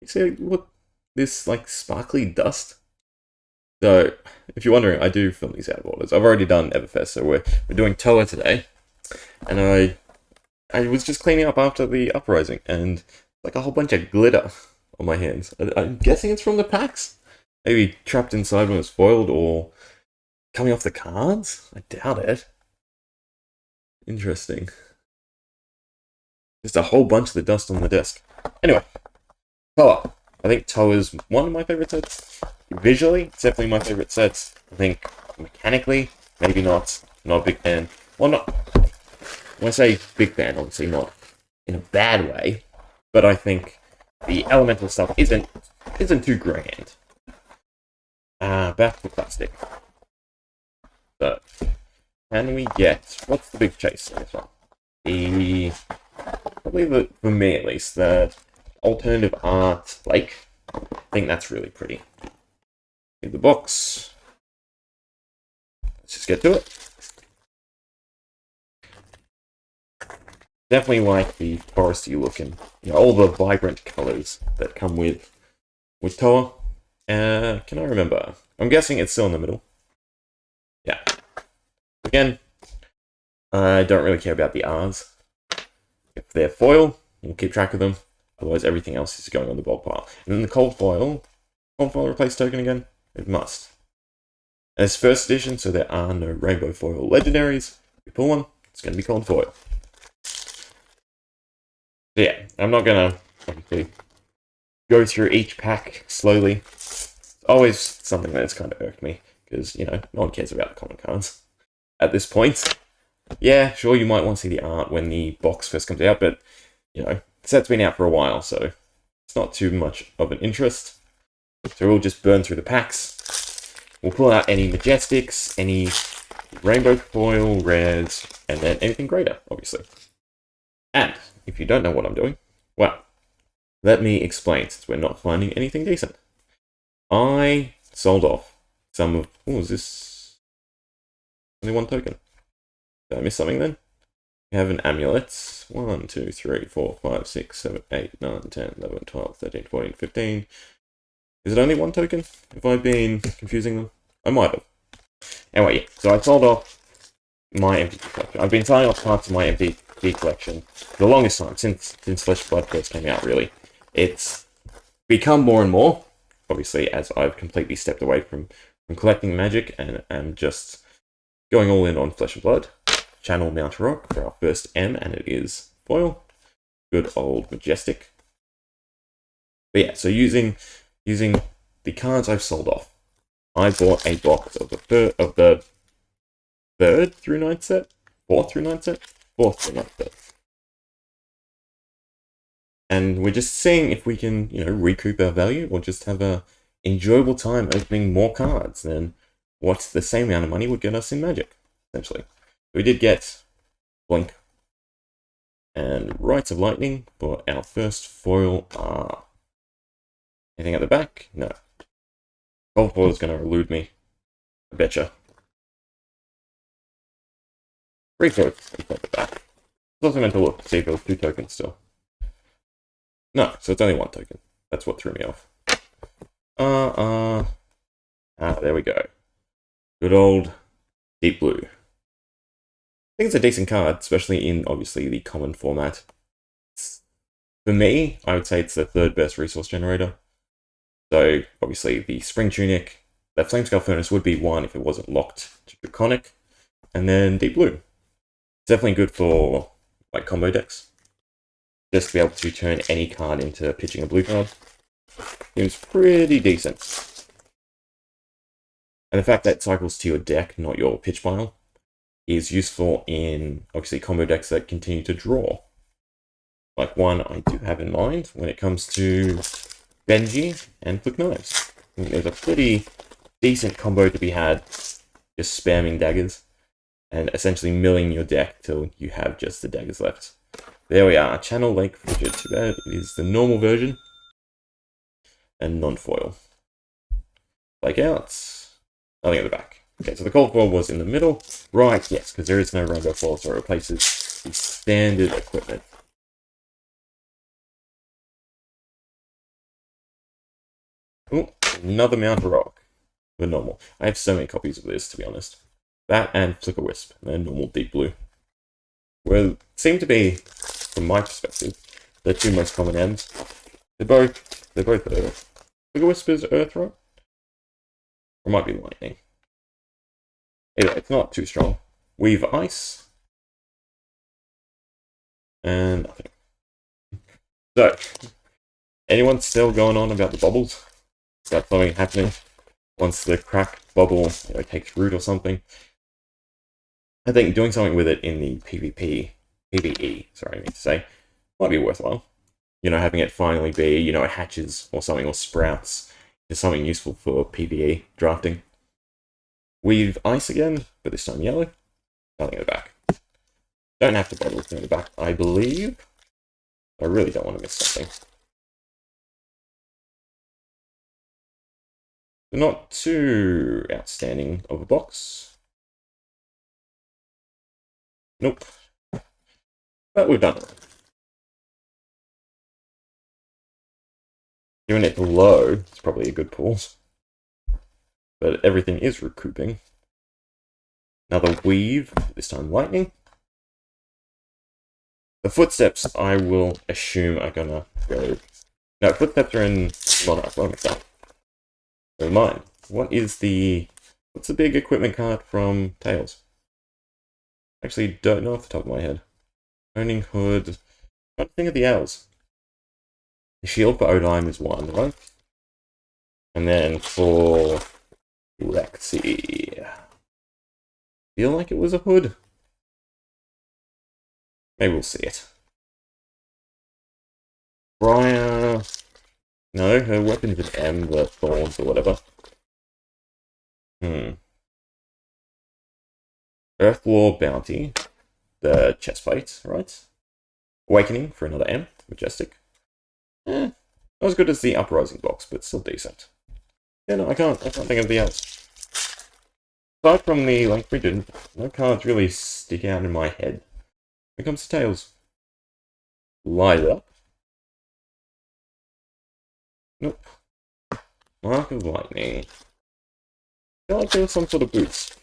You see what this like sparkly dust? So, if you're wondering, I do film these out of orders. I've already done Everfest, so we're doing Toa today, and I was just cleaning up after the uprising, and like a whole bunch of glitter on my hands. I'm guessing it's from the packs. Maybe trapped inside when it was foiled, or coming off the cards. I doubt it. Interesting. Just a whole bunch of the dust on the desk. Anyway, Toa. I think Toa is one of my favorite sets. Visually, it's definitely my favorite sets. I think mechanically, maybe not. Not a big fan. Well, not. When I say big fan, obviously not in a bad way, but I think the elemental stuff isn't too grand. Back to plastic. So, can we get what's the big chase in this one? For me at least, the alternative art lake. I think that's really pretty. In the box. Let's just get to it. Definitely like the foresty look and all the vibrant colours that come with Toa. Can I remember? I'm guessing it's still in the middle. Yeah. Again, I don't really care about the R's. If they're foil, we'll keep track of them. Otherwise, everything else is going on the bulk pile. And then the cold foil replace token again? It must. And it's first edition, so there are no rainbow foil legendaries. If we pull one, it's going to be cold foil. So yeah, I'm not going to obviously go through each pack slowly. It's always something that's kind of irked me, because, no one cares about the common cards at this point. Yeah, sure, you might want to see the art when the box first comes out, but, the set's been out for a while, so it's not too much of an interest. So we'll just burn through the packs. We'll pull out any Majestics, any Rainbow Foil, Rares, and then anything greater, obviously. And, if you don't know what I'm doing, well, let me explain, since we're not finding anything decent. I sold off some of... Oh, is this... only one token? Did I miss something then? We have an amulet. 1, 2, 3, 4, 5, 6, 7, 8, 9, 10, 11, 12, 13, 14, 15. Is it only one token? Have I been confusing them? I might have. Anyway, yeah. So I sold off my MTG collection. I've been selling off parts of my MTG collection for the longest time, since Flesh and Blood first came out, really. It's become more and more, obviously, as I've completely stepped away from collecting Magic and am just going all in on Flesh and Blood. Channel Mount Rock for our first M, and it is foil. Good old Majestic. But yeah, so using the cards I've sold off, I bought a box of the third through ninth set, fourth through ninth set, and we're just seeing if we can recoup our value or just have a enjoyable time opening more cards than what the same amount of money would get us in Magic, essentially. We did get Blink and Rites of Lightning for our first foil R. Anything at the back? No. Cold foil is going to elude me. I betcha. Free codes at the back. I was also meant to look to see if there was 2 tokens still. No, so it's only 1 token. That's what threw me off. There we go. Good old Deep Blue. I think it's a decent card, especially in, obviously, the common format. For me, I would say it's the 3rd best resource generator. So, obviously, the Spring Tunic, the Flamescale Furnace would be 1 if it wasn't locked to Draconic. And then Deep Blue. It's definitely good for, combo decks. Just to be able to turn any card into pitching a blue card. Seems pretty decent. And the fact that it cycles to your deck, not your pitch pile, is useful in, obviously, combo decks that continue to draw. Like one I do have in mind when it comes to Benji and Quick Knives. I think there's a pretty decent combo to be had, just spamming daggers, and essentially milling your deck till you have just the daggers left. There we are, Channel Lake Frigid. Too bad it is the normal version, and non-foil. Blackouts, nothing at the back. Okay, so the cold foil was in the middle. Right, yes, because there is no rainbow foil, so it replaces the standard equipment. Oh, another Mount Rock. The normal. I have so many copies of this, to be honest. That and Flicker Wisp, and normal Deep Blue. Well, seem to be, from my perspective, the two most common M's. They're both Earth. Flicker Wisp is Earth, right? Or might be Lightning. Either way, it's not too strong. Weave Ice. And nothing. So, anyone still going on about the bubbles? Is that something happening once the crack bubble takes root or something? I think doing something with it in the PvE, sorry, I mean to say, might be worthwhile. Having it finally be, it hatches or something, or sprouts is something useful for PvE drafting. Weave Ice again, but this time yellow. Nothing in the back. Don't have to bother looking in the back, I believe. I really don't want to miss something. They're not too outstanding of a box. Nope. But we've done it. Given it low, it's probably a good pull. But everything is recouping. Another Weave, this time Lightning. The Footsteps, I will assume, are gonna go... No, Footsteps are in Monarch. What am I saying? Never mind. What's the big equipment card from Tails? Actually, don't know off the top of my head. Owning Hood. I don't think of the L's. The shield for Odime is one, right? And then for Lexi, feel like it was a hood. Maybe we'll see it. Briar, no, her weapon's an M, the thorns or whatever. Earthlore Bounty, the chestplate, right? Awakening for another M, Majestic. Not as good as the Uprising box, but still decent. Yeah, no, I can't think of the else. Aside from the Link Region, no cards really stick out in my head. When it comes to Tails. Light Up. Nope. Mark of Lightning. I feel like there was some sort of boost.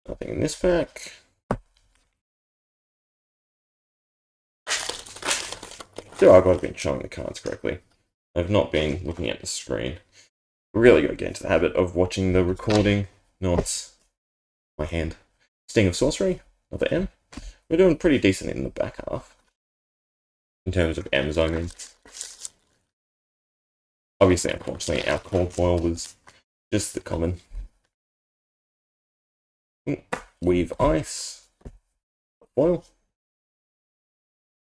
Nothing in this pack. So I've been showing the cards correctly. I've not been looking at the screen. Really gotta get into the habit of watching the recording, not my hand. Sting of Sorcery, another M. We're doing pretty decent in the back half. In terms of M's, I mean. Obviously, unfortunately, our cold foil was just the common. Weave Ice. Foil.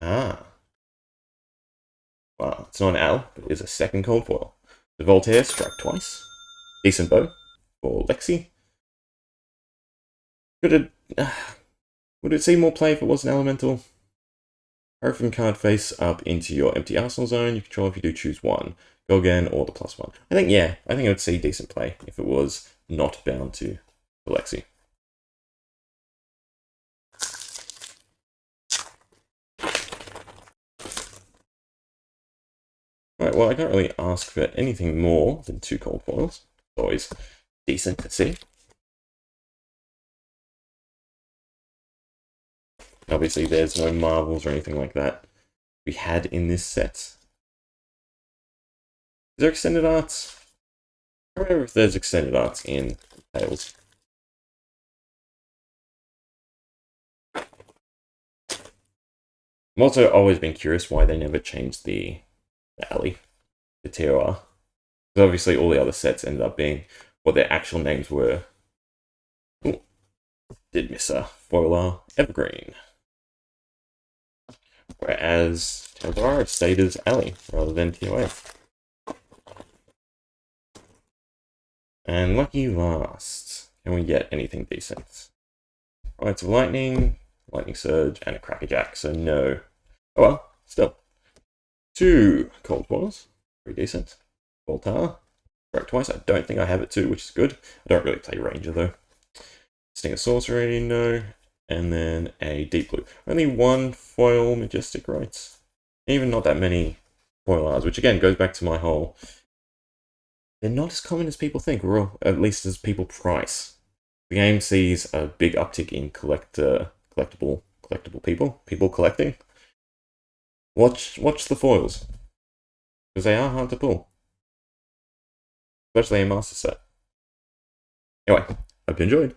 Ah. Wow, it's not an L, but it is a second cold foil. The Voltaire, strike twice. Decent bow for Lexi. Would it see more play if it was an elemental? Hurricane card face up into your empty arsenal zone. You control if you do choose one. Go again or the +1. I think it would see decent play if it was not bound to Lexi. Right, well, I can't really ask for anything more than 2 cold foils. Always decent to see. Obviously, there's no marvels or anything like that we had in this set. Is there extended arts? I don't remember if there's extended arts in Tails. I'm also always been curious why they never changed the alley, the TOR. Because obviously all the other sets ended up being what their actual names were. Ooh, did miss a foiler Evergreen. Whereas Tails stayed as alley rather than TOA. And lucky last. Can we get anything decent? Rights of Lightning, Lightning Surge, and a Crackerjack, so no. Oh well, still. 2 cold foils, pretty decent. Voltar, strike twice. I don't think I have it too, which is good. I don't really play Ranger though. Sting of Sorcery, no. And then a Deep Blue. Only 1 foil Majestic, right? Even not that many foil arts, which again goes back to my whole. They're not as common as people think, or at least as people price. The game sees a big uptick in collectible people collecting. Watch the foils, because they are hard to pull, especially in Master Set. Anyway, hope you enjoyed.